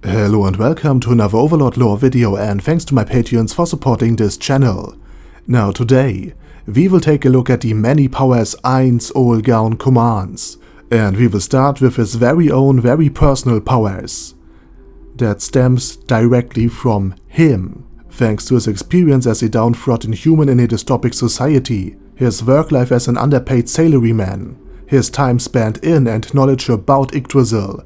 Hello and welcome to another Overlord lore video, and thanks to my Patreons for supporting this channel. Now today, we will take a look at the many powers Ainz Ooal Gown commands, and we will start with his very own, very personal powers. That stems directly from him. Thanks to his experience as a downtrodden human in a dystopic society, his work life as an underpaid salaryman, his time spent in and knowledge about Yggdrasil,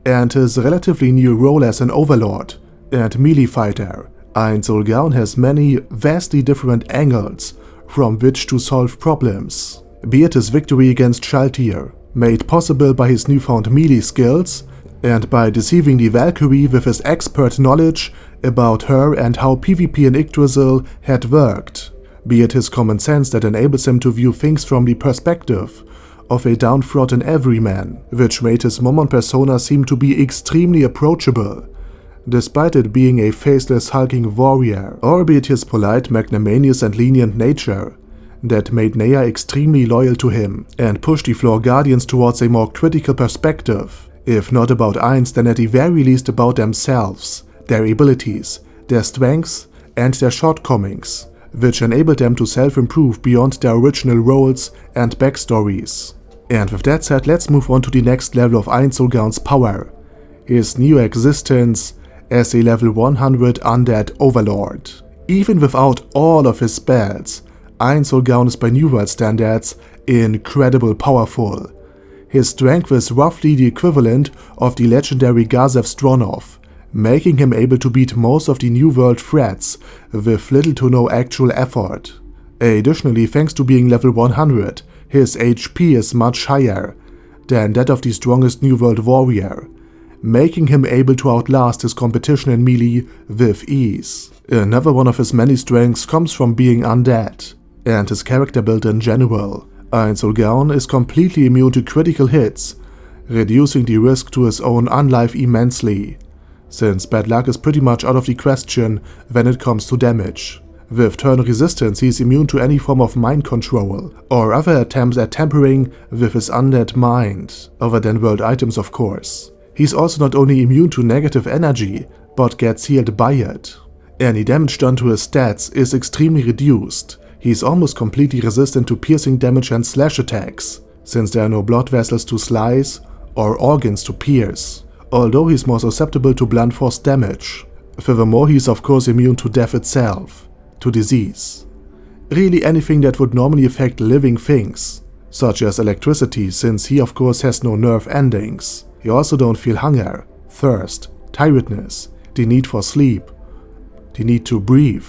and his relatively new role as an Overlord and melee fighter, Ainz Ooal Gown has many vastly different angles from which to solve problems. Be it his victory against Shaltir, made possible by his newfound melee skills, and by deceiving the Valkyrie with his expert knowledge about her and how PvP in Yggdrasil had worked. Be it his common sense that enables him to view things from the perspective of a downtrodden everyman, which made his Momon persona seem to be extremely approachable, despite it being a faceless hulking warrior. Or be it his polite, magnanimous and lenient nature that made Nea extremely loyal to him and pushed the Floor Guardians towards a more critical perspective, if not about Ainz, then at the very least about themselves, their abilities, their strengths and their shortcomings, which enabled them to self-improve beyond their original roles and backstories. And with that said, let's move on to the next level of Ainz Ooal Gown's power, his new existence as a level 100 Undead Overlord. Even without all of his spells, Ainz Ooal Gown is by New World standards incredibly powerful. His strength is roughly the equivalent of the legendary Gazev Stronov, making him able to beat most of the New World threats with little to no actual effort. Additionally, thanks to being level 100, his HP is much higher than that of the strongest New World warrior, making him able to outlast his competition in melee with ease. Another one of his many strengths comes from being undead, and his character build in general. Ainz Ooal Gown is completely immune to critical hits, reducing the risk to his own unlife immensely, since bad luck is pretty much out of the question when it comes to damage. With turn resistance, he is immune to any form of mind control or other attempts at tampering with his undead mind, other than world items of course. He's also not only immune to negative energy, but gets healed by it. Any damage done to his stats is extremely reduced. He's almost completely resistant to piercing damage and slash attacks, since there are no blood vessels to slice or organs to pierce, although he's more susceptible to blunt force damage. Furthermore, he's of course immune to death itself, to disease. Really anything that would normally affect living things, such as electricity, since he of course has no nerve endings. He also don't feel hunger, thirst, tiredness, the need for sleep, the need to breathe,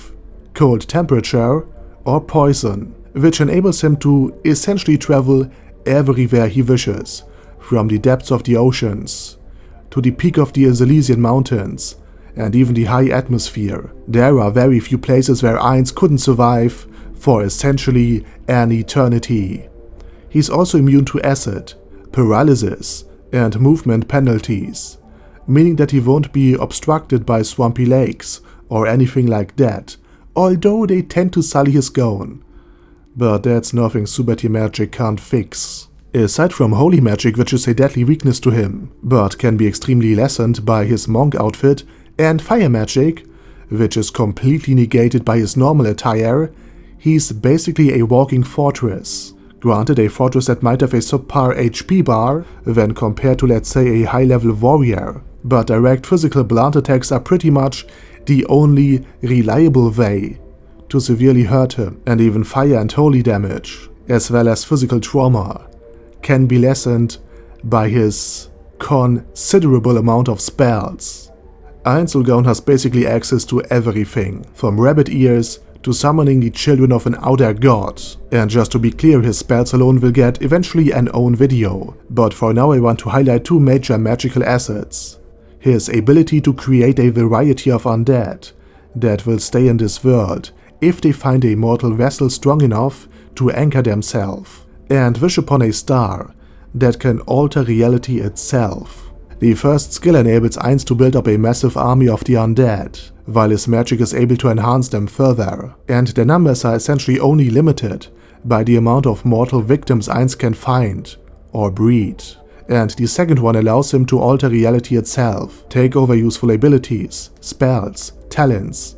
cold temperature, or poison, which enables him to essentially travel everywhere he wishes, from the depths of the oceans to the peak of the Elysian Mountains, and even the high atmosphere. There are very few places where Ainz couldn't survive for essentially an eternity. He's also immune to acid, paralysis, and movement penalties, meaning that he won't be obstructed by swampy lakes or anything like that, although they tend to sully his gown. But that's nothing super team magic can't fix. Aside from holy magic, which is a deadly weakness to him, but can be extremely lessened by his monk outfit, and fire magic, which is completely negated by his normal attire, he's basically a walking fortress. Granted, a fortress that might have a subpar HP bar when compared to, let's say, a high-level warrior, but direct physical blunt attacks are pretty much the only reliable way to severely hurt him, and even fire and holy damage, as well as physical trauma, can be lessened by his considerable amount of spells. Ainz Ooal Gown has basically access to everything, from rabbit ears to summoning the children of an outer god. And just to be clear, his spells alone will get eventually an own video, but for now I want to highlight two major magical assets. His ability to create a variety of undead that will stay in this world if they find a mortal vessel strong enough to anchor themselves, and wish upon a star that can alter reality itself. The first skill enables Ainz to build up a massive army of the undead, while his magic is able to enhance them further, and their numbers are essentially only limited by the amount of mortal victims Ainz can find or breed. and the second one allows him to alter reality itself, take over useful abilities, spells, talents,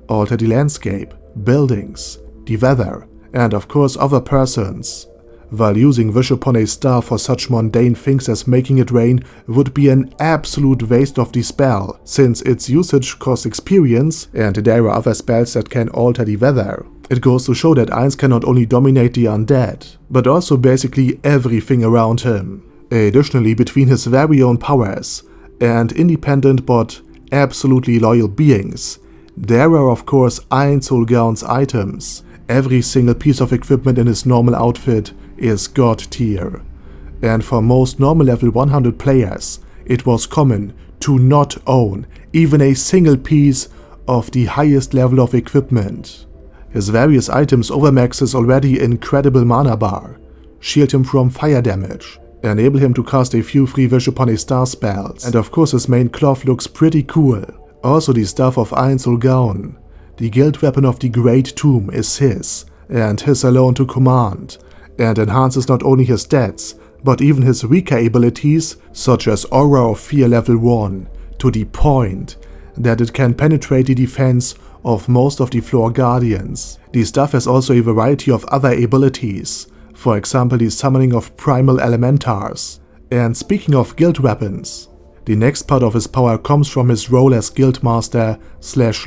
alter the landscape, buildings, the weather, and of course other persons. While using wish upon a star for such mundane things as making it rain would be an absolute waste of the spell, since its usage costs experience and there are other spells that can alter the weather. It goes to show that Ainz can not only dominate the undead, but also basically everything around him. Additionally, between his very own powers and independent but absolutely loyal beings, there are of course Ainz Ooal Gown's items. Every single piece of equipment in his normal outfit is god tier, and for most normal level 100 players, it was common to not own even a single piece of the highest level of equipment. His various items overmax his already incredible mana bar, shield him from fire damage, enable him to cast a few free wish upon a star spells, and of course his main cloth looks pretty cool. Also the staff of Ainz Ooal Gown, the guild weapon of the Great Tomb, is his, and his alone to command, and enhances not only his stats, but even his weaker abilities, such as Aura of Fear level 1, to the point that it can penetrate the defense of most of the floor guardians. The staff has also a variety of other abilities, for example the summoning of primal elementars. And speaking of guild weapons, the next part of his power comes from his role as guildmaster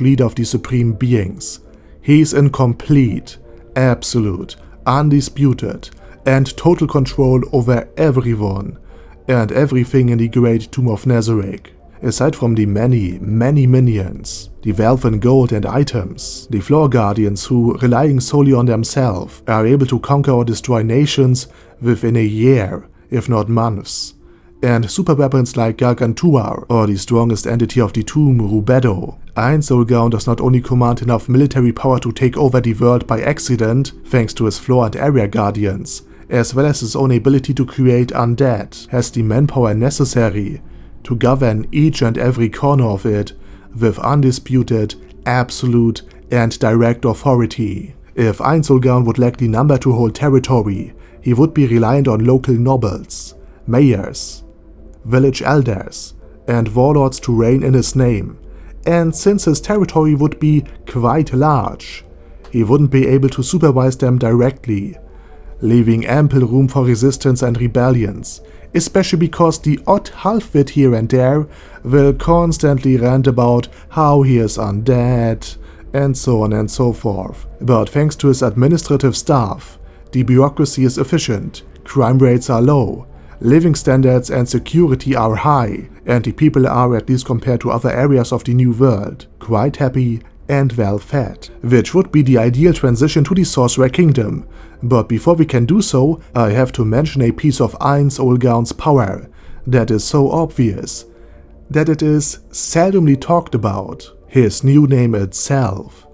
/ leader of the supreme beings. He's in complete, absolute, undisputed, and total control over everyone and everything in the Great Tomb of Nazarick. Aside from the many minions, the wealth in gold and items, the floor guardians who, relying solely on themselves, are able to conquer or destroy nations within a year, if not months. And super weapons like Gargantua or the strongest entity of the tomb, Rubedo. Ainz Ooal Gown does not only command enough military power to take over the world by accident, thanks to his floor and area guardians, as well as his own ability to create undead, has the manpower necessary to govern each and every corner of it with undisputed, absolute, and direct authority. If Ainz Ooal Gown would lack the number to hold territory, he would be reliant on local nobles, mayors, village elders, and warlords to reign in his name, and since his territory would be quite large, he wouldn't be able to supervise them directly, leaving ample room for resistance and rebellions, especially because the odd half-wit here and there will constantly rant about how he is undead, and so on and so forth. But thanks to his administrative staff, the bureaucracy is efficient, crime rates are low, living standards and security are high, and the people are, at least compared to other areas of the New World, quite happy and well fed, which would be the ideal transition to the Sorcerer Kingdom. But before we can do so, I have to mention a piece of Ainz Ooal Gown's power that is so obvious that it is seldomly talked about. His new name itself,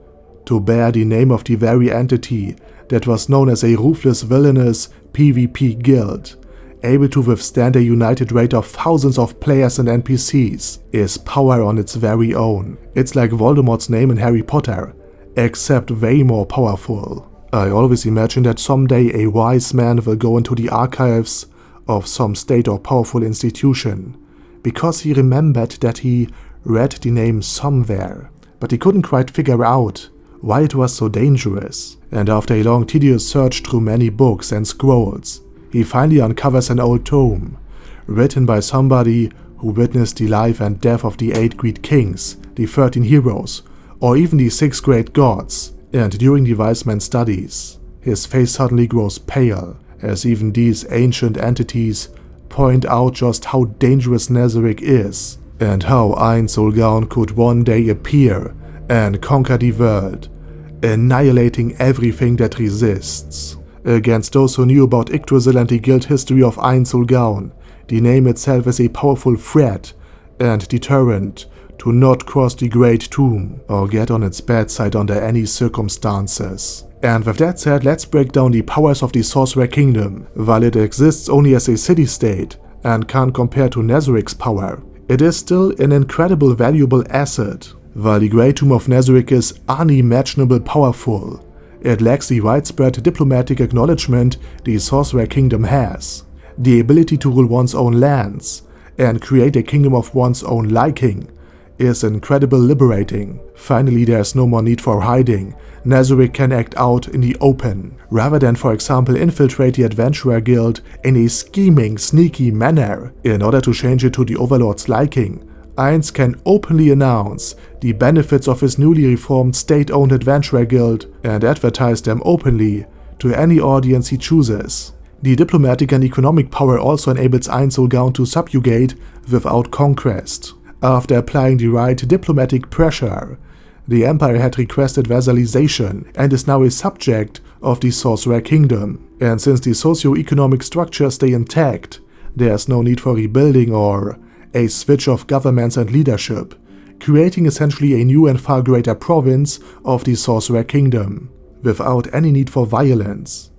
to bear the name of the very entity that was known as a ruthless, villainous PvP guild, able to withstand a united raid of thousands of players and NPCs, is power on its very own. It's like Voldemort's name in Harry Potter, except way more powerful. I always imagine that someday a wise man will go into the archives of some state or powerful institution, because he remembered that he read the name somewhere, but he couldn't quite figure out why it was so dangerous. And after a long tedious search through many books and scrolls, he finally uncovers an old tome, written by somebody who witnessed the life and death of the 8 Great Kings, the 13 heroes, or even the 6 great gods. And during the wise man's studies, his face suddenly grows pale, as even these ancient entities point out just how dangerous Nazarick is, and how Ainz Ooal Gown could one day appear and conquer the world, annihilating everything that resists. Against those who knew about Yggdrasil and the guild history of Ainz Ooal Gown, the name itself is a powerful threat and deterrent to not cross the Great Tomb or get on its bad side under any circumstances. And with that said, let's break down the powers of the Sorcerer Kingdom. While it exists only as a city-state and can't compare to Nazarick's power, it is still an incredible valuable asset. While the Great Tomb of Nazarick is unimaginable powerful, it lacks the widespread diplomatic acknowledgement the Sorcerer Kingdom has. The ability to rule one's own lands and create a kingdom of one's own liking is incredibly liberating. Finally, there's no more need for hiding. Nezarec can act out in the open, rather than, for example, infiltrate the Adventurer Guild in a scheming, sneaky manner. In order to change it to the Overlord's liking, Ainz can openly announce the benefits of his newly reformed state-owned Adventurer Guild and advertise them openly to any audience he chooses. The diplomatic and economic power also enables Ainz Ooal Gown to subjugate without conquest. After applying the right diplomatic pressure, the Empire had requested vassalization and is now a subject of the Sorcerer Kingdom. And since the socio-economic structures stay intact, there's no need for rebuilding or a switch of governments and leadership, creating essentially a new and far greater province of the Sorcerer Kingdom, without any need for violence.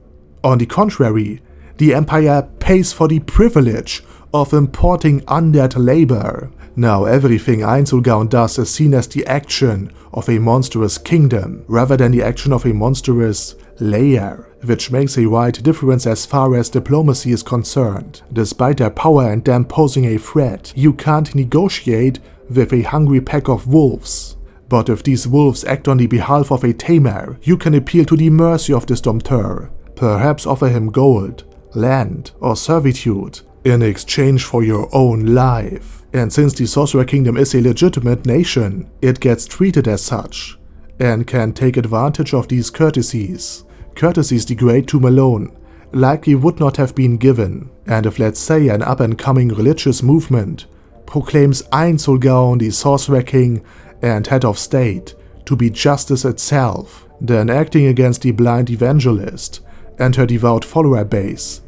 On the contrary, the Empire pays for the privilege of importing undead labor. Now everything Ainz Ooal Gown does is seen as the action of a monstrous kingdom, rather than the action of a monstrous lair, which makes a wide difference as far as diplomacy is concerned. Despite their power and them posing a threat, you can't negotiate with a hungry pack of wolves. But if these wolves act on the behalf of a tamer, you can appeal to the mercy of this dompteur, perhaps offer him gold, land, or servitude in exchange for your own life. And since the Sorcerer Kingdom is a legitimate nation, it gets treated as such, and can take advantage of these courtesies. Courtesies the Great Tomb alone likely would not have been given. And if, let's say, an up-and-coming religious movement proclaims Ainz Ooal Gown, the Sorcerer King and head of state, to be justice itself, then acting against the blind evangelist and her devout follower base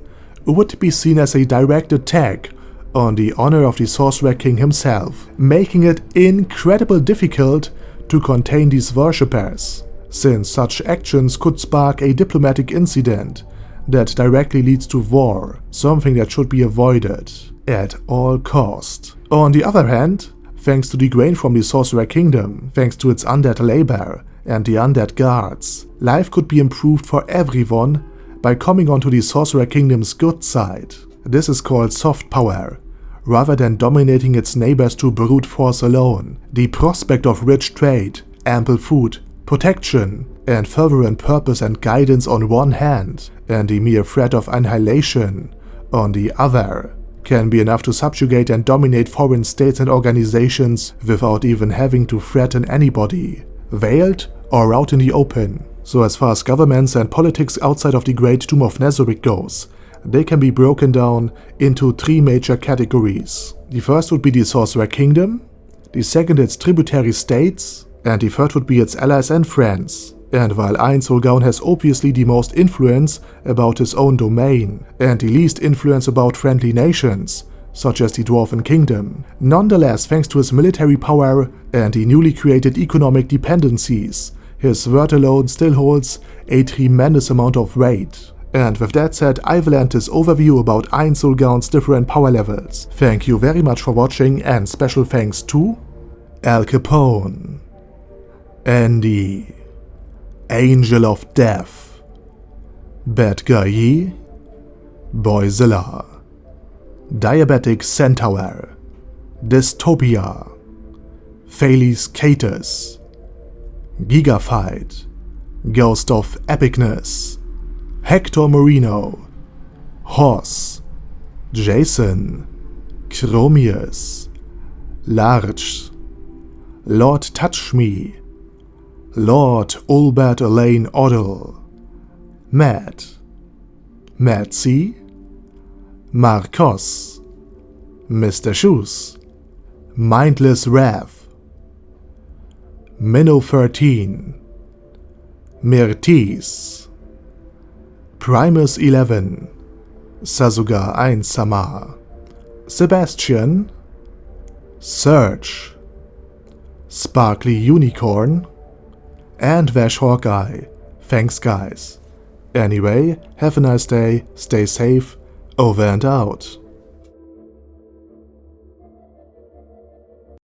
would be seen as a direct attack on the honor of the Sorcerer King himself, making it incredibly difficult to contain these worshippers, since such actions could spark a diplomatic incident that directly leads to war, something that should be avoided at all cost. On the other hand, thanks to the grain from the Sorcerer Kingdom, thanks to its undead labor and the undead guards, life could be improved for everyone by coming onto the Sorcerer Kingdom's good side. This is called soft power, rather than dominating its neighbors to brute force alone. The prospect of rich trade, ample food, protection, and fervent purpose and guidance on one hand, and the mere threat of annihilation on the other, can be enough to subjugate and dominate foreign states and organizations without even having to threaten anybody, veiled or out in the open. So as far as governments and politics outside of the Great Tomb of Nezarec goes, they can be broken down into three major categories. The first would be the Sorcerer Kingdom, the second its tributary states, and the third would be its allies and friends. And while Ainz Ooal Gown has obviously the most influence about his own domain, and the least influence about friendly nations, such as the Dwarven Kingdom, nonetheless, thanks to his military power and the newly created economic dependencies, his word alone still holds a tremendous amount of weight. And with that said, I will end this overview about Ainz Ooal Gown's different power levels. Thank you very much for watching, and special thanks to Al Capone, Andy, Angel of Death, Bad Guy, Boyzilla, Diabetic Centaur, Dystopia, Thales Catus, Gigafight, Ghost of Epicness, Hector Marino, Hoss, Jason, Chromius, Larch, Lord Touch Me, Lord Ulbert Elaine Oddle, Matt, Matsy, Marcos, Mr. Shoes, Mindless Wrath, Minnow 13, Mirtis, Primus 11, Sasuga 1 Sama, Sebastian, Surge, Sparkly Unicorn, and Vash Hawkeye. Thanks guys. Anyway, have a nice day, stay safe, over and out.